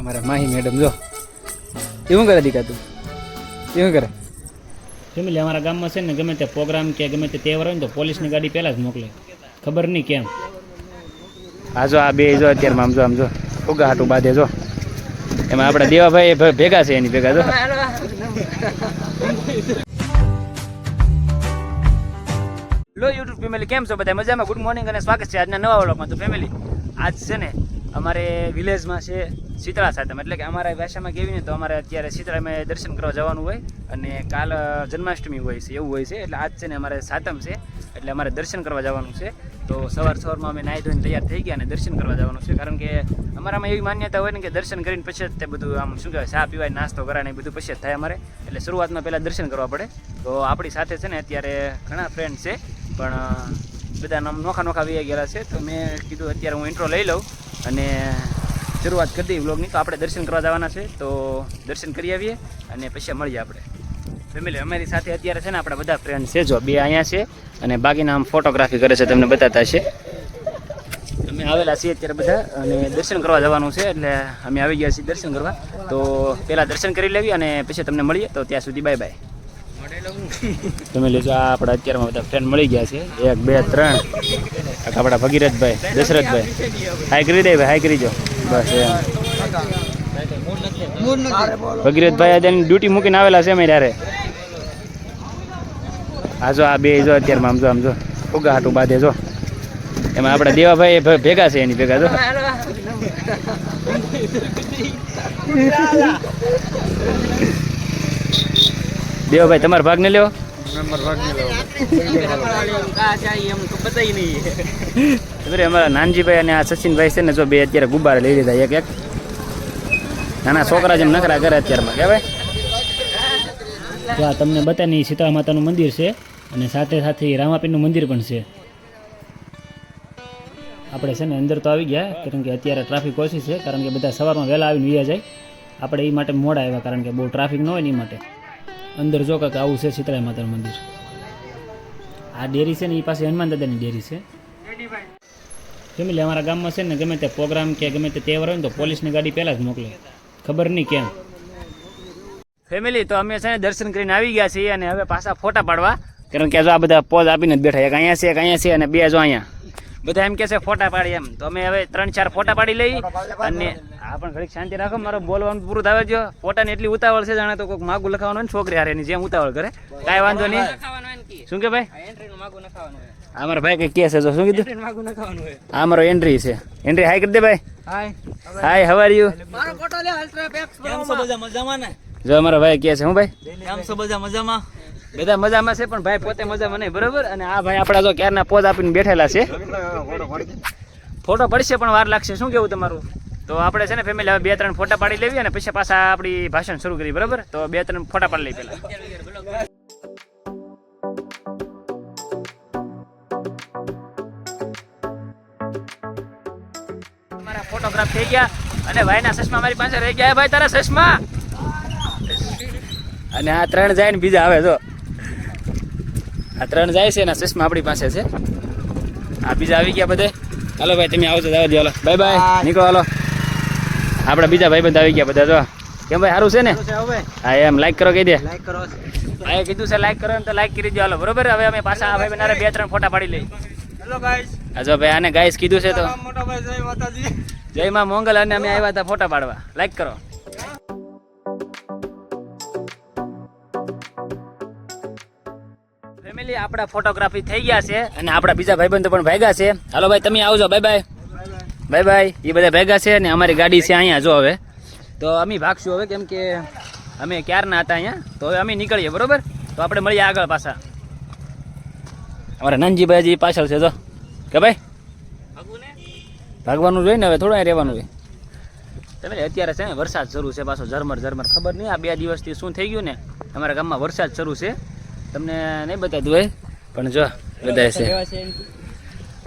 અમારા માહી મેડમ જો એવું કરે દીકા તું એવું કરે ફેમિલી અમારા ગામમાં છે ને ગમે તે પ્રોગ્રામ કે ગમે તે તહેવાર હોય ને તો પોલીસની ગાડી પહેલાં જ મોકલે, ખબર નહીં કેમ. હા જો આ બે જો અત્યારમાં આમ જો ફુગા હાટું બાંધે જો એમાં આપણા દેવાભાઈ ભેગા છે એની ભેગા જો. હેલો યુટ્યુબ ફેમિલી, કેમ છો બધા? મજામાં? ગુડ મોર્નિંગ અને સ્વાગત છે આજના નવા વ્લોગમાં. તો ફેમિલી આજ છે ને અમારે વિલેજમાં છે શીતળા સાતમ, એટલે કે અમારા ભાષામાં કેવી ને તો અમારે અત્યારે શીતળામાં દર્શન કરવા જવાનું હોય અને કાલ જન્માષ્ટમી હોય છે એવું હોય છે. એટલે આજ છે ને અમારે સાતમ છે એટલે અમારે દર્શન કરવા જવાનું છે. તો સવારમાં અમે નાહી ધોઈને તૈયાર થઈ ગયા અને દર્શન કરવા જવાનું છે, કારણ કે અમારામાં એવી માન્યતા હોય ને કે દર્શન કરીને પછી જ તે બધું આમ શું કહેવાય ચા પીવાય નાસ્તો કરાય ને બધું પછી જ થાય અમારે. એટલે શરૂઆતમાં પહેલાં દર્શન કરવા પડે. તો આપણી સાથે છે ને અત્યારે ઘણા ફ્રેન્ડ છે પણ બધા નોખા નોખા વી ગયેલા છે. તો મેં કીધું અત્યારે હું ઇન્ટ્રો લઈ લઉં અને શરૂઆત કરી દઈએ વ્લોગની. તો આપણે દર્શન કરવા જવાના છે, તો દર્શન કરી આવીએ અને પછી મળીએ આપણે ફેમિલી. અમારી સાથે અત્યારે છે ને આપણા બધા ફ્રેન્ડ છે, જો બે અહીંયા છે અને બાકીના આમ ફોટોગ્રાફી કરે છે, તમને બતાતા છે. અમે આવેલા છીએ અત્યારે બધા અને દર્શન કરવા જવાનું છે, એટલે અમે આવી ગયા છીએ દર્શન કરવા. તો પહેલાં દર્શન કરી લેવી અને પછી તમને મળીએ. તો ત્યાં સુધી બાય બાય. તમે લેજો આ આપણા અત્યારમાં બધા ફ્રેન્ડ મળી ગયા છે, 1 2 3. આપણા ભગીરથભાઈ, દશરથભાઈ, હાઈ કરી દે ભાઈ, હાઈ કરી જો બસ એમ. ભગીરથભાઈ આજે ડ્યુટી મૂકીને આવેલા છે અમે ત્યારે. હા જો આ બે જો અત્યારમાં આમ જો ફુગા હાટું બાંધે જો એમાં આપણા દેવાભાઈ ભેગા છે એની ભેગા જો. દેવાભાઈ તમારો ભાગ ને લેવો. અમારા નાનજીભાઈ અને આ સચિનભાઈ છે ને જો બે અત્યારે ગુબ્બારે લઈ લીધા એક એક. નાના છોકરા જેમ નખરા કરે અત્યારમાં કે ભાઈ. તો આ તમને બતાની શીતળા માતાનું મંદિર છે અને સાથે સાથે રામાપીરનું મંદિર પણ છે. આપણે છે ને અંદર તો આવી ગયા, કારણ કે અત્યારે ટ્રાફિક ઓછી છે, કારણ કે બધા સવારમાં વહેલા આવીને વયા જાય. આપણે એ માટે મોડા આવ્યા, કારણ કે બહુ ટ્રાફિક ન હોય ને એ માટે. અંદર જો કાંક આવું છે શીતળા માતાનું મંદિર. આ ડેરી છે ને એ પાસે હનુમાન દાદાની ડેરી છે. ફેમિલી અમારા ગામમાં છે ને ગમે તે પ્રોગ્રામ કે ગમે તે તહેવાર હોય ને તો પોલીસની ગાડી પહેલાં જ મોકલે, ખબર નહીં કેમ. ફેમિલી તો અમે છે ને દર્શન કરીને આવી ગયા છીએ અને હવે પાછા ફોટા પાડવા, કારણ કે જો આ બધા પોઝ આપીને જ બેઠા, એક અહીંયા છે એક અહીંયા છે અને બે જો અહીંયા બધા એમ કે છે ફોટા પાડી એમ. તો અમે હવે 3-4 ફોટા પાડી લઈ અને હા પણ ઘડીક શાંતિ રાખો, મારો બોલવાનું પૂરું થવા જો. ફોટાની એટલી ઉતાવળ છે જાણે તો કોઈક માગું લખાવાનું હોય ને છોકરી હારે એની જેમ ઉતાવળ કરે. કાંઈ વાંધો નહીં. શું કે ભાઈ હા મારા ભાઈ કંઈક કહે છે, જો શું કીધું? હા મારો એન્ટ્રી છે. એન્ટ્રી હાઈ કરી દે ભાઈ. હાય હાવ આર યુ? જો અમારા ભાઈ કહે છે હું ભાઈ બધા મજામાં છે, પણ ભાઈ પોતે મજામાં નહીં, બરોબર. અને આ ભાઈ આપણા જો ક્યારના પોઝ આપીને બેઠેલા છે. ફોટો પડશે પણ વાર લાગશે. શું કેવું તમારું? તો આપણે છે ને ફેમિલી હવે 2-3 ફોટા પાડી લેવી અને પછી પાછા આપણી ભાષણ શરૂ કરી, બરાબર? તો 2-3 ફોટા પાડી લઈ પહેલા. અમારા ફોટોગ્રાફ થઈ ગયા અને ભાઈના ચશ્મા મારી પાસે રહી ગયા. ભાઈ તારા ચશ્મા. અને આ 3 જાય ને બીજા આવે જો. આ 3 જાય છે એના ચશ્મા આપણી પાસે છે. આ બીજા આવી ગયા બધે. હાલો ભાઈ તમે આવજો, જવા દો. હાલો બાય બાય, નીકળો. હાલો આપણા બીજા ભાઈબંધ આવી ગયા બધા જો. કેમ ભાઈ સારું છે ને? હા એમ લાઈક કરો કહી દે. હા એ કીધું છે લાઈક કરો ને તો લાઈક કરી દો. હાલો બરોબર. હવે અમે પાછા આ ભાઈ બનારે 2-3 ફોટા પાડી લઈ. Hello guys. હા જો ભાઈ આને ગાઈસ કીધું છે તો જય માં મોંગલ. અને અમે આવ્યા હતા ફોટા પાડવા. લાઈક કરો. ફેમિલી આપણા ફોટોગ્રાફી થઈ ગયા છે અને આપણા બીજા ભાઈબંધો પણ ભેગા છે. હાલો ભાઈ તમે આવજો. Bye bye. Bye bye. એ બધા ભેગા છે અને અમારી ગાડી છે અહીંયા જો. હવે તો અમે ભાગશું હવે, કેમ કે અમે ક્યારના હતા અહીંયા. તો હવે અમે નીકળીએ, બરોબર? તો આપણે મળીએ આગળ પાછા. અમારા નાનજીભાઈ હજી પાછળ છે જો. કે ભાઈ ભાગવાનું જોઈએ ને, હવે થોડું અહીં રહેવાનું હોય. તમે અત્યારે છે ને વરસાદ શરૂ છે પાછો ઝરમર ઝરમર. ખબર નહીં આ 2 દિવસથી શું થઈ ગયું ને, અમારા ગામમાં વરસાદ શરૂ છે. તમને નહીં બતાવ્યું હોય પણ જો બધા છે.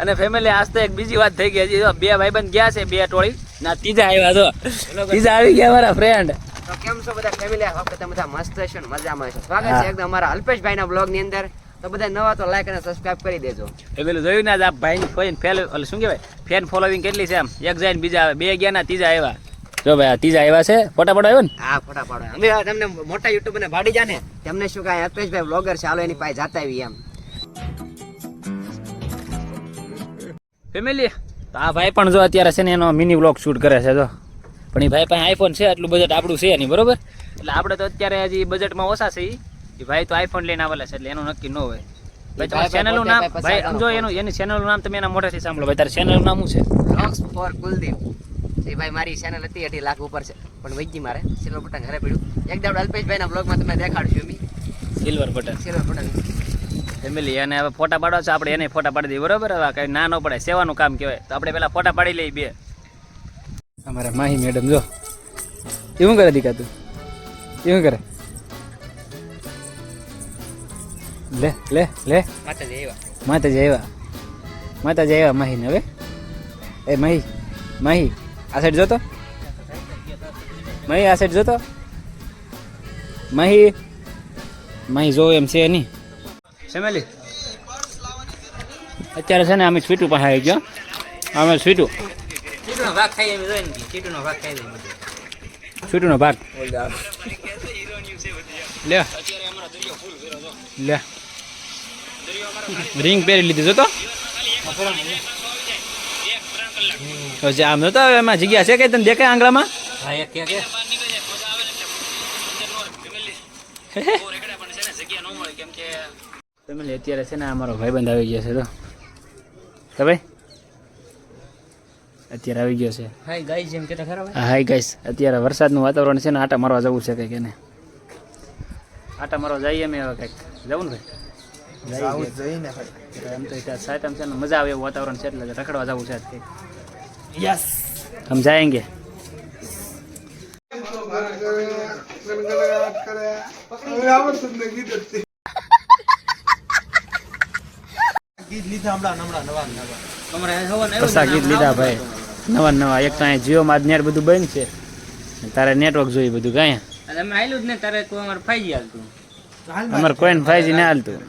અને ફેમિલી આજ તો એક બીજી વાત થઈ ગઈ. હજી 2 ભાઈબંધ ગયા છે, 2 ટોળી ના 3જા આવ્યા જો. 3જા આવી ગયા મારા ફ્રેન્ડ. તો કેમ છો બધા ફેમિલી? આ વખતે બધા મસ્ત હશો ને મજામાં હશો. સ્વાગત છે એકદમ અમારા અલ્પેશભાઈના બ્લોગની અંદર. તો બધા નવા તો લાઈક અને સબસ્ક્રાઇબ કરી દેજો. એ પેલું જોયું ને આ ભાઈની કોઈ ફેન શું કહેવાય ફેન ફોલોવિંગ કેટલી છે આમ. એક જાય ને બીજા આવે, 2 ગયા ના 3જા આવ્યા. જો ભાઈ આ ત્રીજા આવ્યા છે ફોટા પાડો આવ્યો ને હા ફોટા પાડો અમે તમને મોટા યુટ્યુબર ને ભાડી જાને તેમને શું કાંઈ અલ્પેશભાઈ બ્લોગર છે હાલો એની પાસે જાતા આવી એમ ફેમિલી તો આ ભાઈ પણ જો અત્યારે છે ને એનો મિની વ્લોગ શૂટ કરે છે જો પણ એ ભાઈ પાસે આઈફોન છે એટલું બજેટ આપણું છે નહીં બરોબર એટલે આપણે તો અત્યારે હજી બજેટમાં ઓછા છે એ ભાઈ તો આઈફોન લઈને આવેલા છે એટલે એનું નક્કી ન હોય ભાઈ તમારા ચેનલનું નામ ભાઈ સમજો એની ચેનલનું નામ તમે એના મોઢેથી સાંભળો ભાઈ તારા ચેનલનું નામ શું છે વ્લોગ્સ ફોર કુલદીપ એ ભાઈ મારી ચેનલ હતી 18 લાખ ઉપર છે પણ વૈજી મારે સિલ્વર બટન ઘરે પડ્યું એક દાડ અલ્પેશભાઈ ના બ્લોગમાં તમને દેખાડશું અમે silver button silver button family અને હવે ફોટા પાડવા છે આપણે એને ફોટા પાડી દઈએ બરોબર હવે કઈ ના ન પડે સેવાનું કામ કહેવાય તો આપણે પેલા ફોટા પાડી લઈએ બે અમારા માહી મેડમ જો એવું કરે દીકા તું એવું કરે લે લે લે માતાજી એવા માતાજી આવ્યા માહીને હવે એ માહી માહી આ સાઈડ જોતો માહી આ સાઈડ જોતો માહી માહી જો એમ છે નહીં ફેમિલી અત્યારે છે ને અમે સ્વીટું પાસે આવી ગયો અમે સ્વીટું ચીટુનો ભાગ ખાઈ એમ જોઈને ચીટુનો ભાગ ખાઈ દે સ્વીટુનો ભાગ લે લે રિંગ પહેરી લીધી જોતો આમ જોતો એમાં જગ્યા છે કઈ તને દેખાય આંગળામાં હા એક કે ફેમિલી અત્યારે છે ને અમારો ભાઈબંધ આવી ગયો છે તો ભાઈ અત્યારે આવી ગયો છે હાય ગાઈસ જેમ કે ખરા હા હાય ગાઈસ અત્યારે વરસાદનું વાતાવરણ છે ને આટા મારવા જવું છે કંઈક એને આટા મારવા જઈએ અમે હવે કંઈક જવું ને ભાઈ એમ તો ત્યાં સાહેબ છે ને મજા આવે એવું વાતાવરણ છે એટલે રખડવા જવું છે કંઈક યસ હમ જાયેંગે કશા ગીત લીધા ભાઈ નવા નવા એક તો અહીંયા જીઓ માં નેટ બધું બંધ છે તારે નેટવર્ક જોઈ બધું કાંઈ અમે આયલું જ ને તારે કોઈ અમાર 5G હાલતું અમારે કોઈને 5G ના હાલતું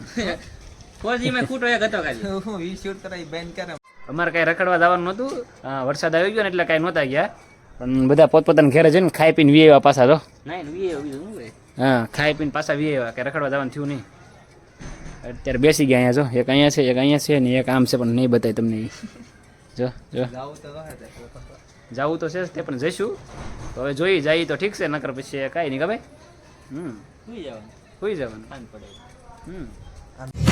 4G માં ખૂટો એક હતો ખાલી અમારે કાંઈ રખડવા જવાનું નહોતું હા વરસાદ આવી ગયો ને એટલે કાંઈ નહોતા ગયા પણ બધા પોતપોતાના ઘરે જઈને ખાઈ પીને વી આવ્યા પાછા તો ના વી બીજું શું હા ખાઈ પીને પાછા વી આવ્યા કે રખડવા જવાનું થયું નહીં અત્યારે બેસી ગયા અહીંયા જો એક અહીંયા છે એક અહીંયા છે ને એક આમ છે પણ નહીં બતાય તમને ઈ. જો જો જવું તો છે જ તે પણ જઈશું તો હવે જોઈ જઈએ તો ઠીક છે નકર પછી કાંઈ નહીં કે ભાઈ સુઈ જવાનું હોઈ જવાનું કાન પડે હમ